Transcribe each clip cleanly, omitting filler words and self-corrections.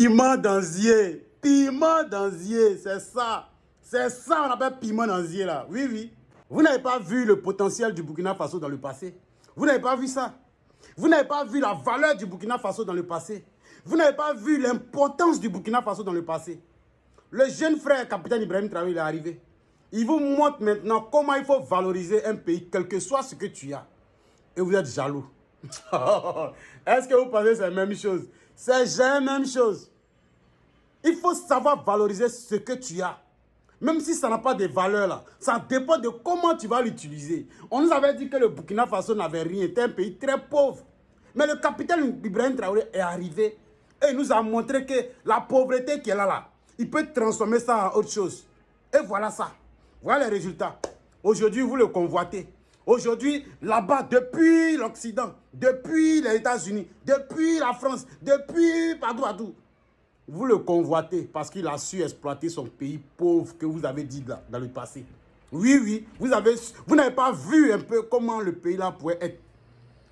Piment d'Anzier. Piment d'Anzier, c'est ça. C'est ça on appelle piment d'Anzier là. Oui, oui. Vous n'avez pas vu le potentiel du Burkina Faso dans le passé. Vous n'avez pas vu ça. Vous n'avez pas vu la valeur du Burkina Faso dans le passé. Vous n'avez pas vu l'importance du Burkina Faso dans le passé. Le jeune frère capitaine Ibrahim Traoré, il est arrivé. Il vous montre maintenant comment il faut valoriser un pays, quel que soit ce que tu as. Et vous êtes jaloux. Est-ce que vous pensez que c'est la même chose? C'est jamais la même chose. Il faut savoir valoriser ce que tu as. Même si ça n'a pas de valeur là, ça dépend de comment tu vas l'utiliser. On nous avait dit que le Burkina Faso n'avait rien, était un pays très pauvre. Mais le capitaine Ibrahim Traoré est arrivé et il nous a montré que la pauvreté qui est là, il peut transformer ça en autre chose. Et voilà ça. Voilà les résultats. Aujourd'hui, vous le convoitez. Aujourd'hui, là-bas, depuis l'Occident, depuis les États-Unis, depuis la France, depuis partout, vous le convoitez parce qu'il a su exploiter son pays pauvre que vous avez dit là, dans le passé. Oui, oui, vous n'avez pas vu un peu comment le pays là pourrait être.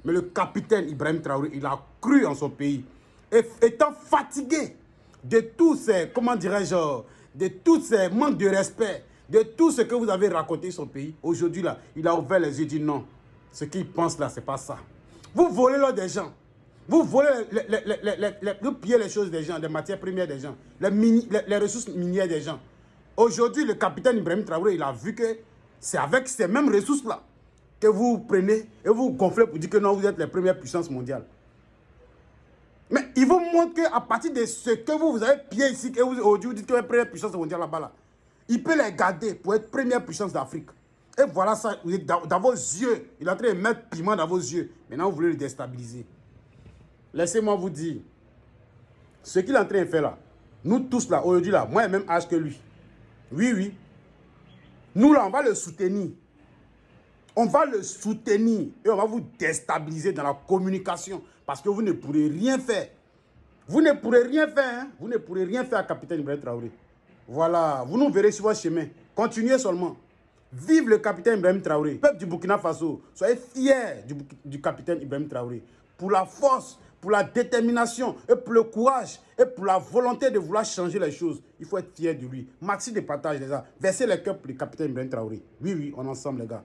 Mais le capitaine Ibrahim Traoré, il a cru en son pays. Et étant fatigué de tous ces, comment dirais-je, de tous ces manques de respect, de tout ce que vous avez raconté sur son pays, aujourd'hui là, il a ouvert les yeux et dit non, ce qu'il pense là, c'est pas ça. Vous volez l'or des gens. Vous volez, vous pillez les choses des gens, les matières premières des gens, les ressources minières des gens. Aujourd'hui, le capitaine Ibrahim Traoré, il a vu que c'est avec ces mêmes ressources-là que vous prenez et vous gonflez pour dire que non, vous êtes les premières puissances mondiales. Mais il vous montre qu'à partir de ce que vous avez pillé ici, que aujourd'hui vous dites que vous êtes première puissance mondiale là-bas, là, il peut les garder pour être première puissance d'Afrique. Et voilà ça, dans vos yeux, il est en train de mettre piment dans vos yeux. Maintenant, vous voulez le déstabiliser. Laissez-moi vous dire, ce qu'il est en train de faire là, nous tous là, aujourd'hui là, moi j'ai le même âge que lui. Oui, oui. Nous là, on va le soutenir. On va le soutenir et on va vous déstabiliser dans la communication parce que vous ne pourrez rien faire. Vous ne pourrez rien faire, hein? Vous ne pourrez rien faire à capitaine Ibrahim Traoré. Voilà, vous nous verrez sur votre chemin. Continuez seulement. Vive le capitaine Ibrahim Traoré. Peuple du Burkina Faso, soyez fiers du capitaine Ibrahim Traoré. Pour la force, pour la détermination, et pour le courage, et pour la volonté de vouloir changer les choses. Il faut être fier de lui. Maxi de partage, les gars. Versez les cœurs pour le capitaine Ibrahim Traoré. Oui, oui, on est ensemble, les gars.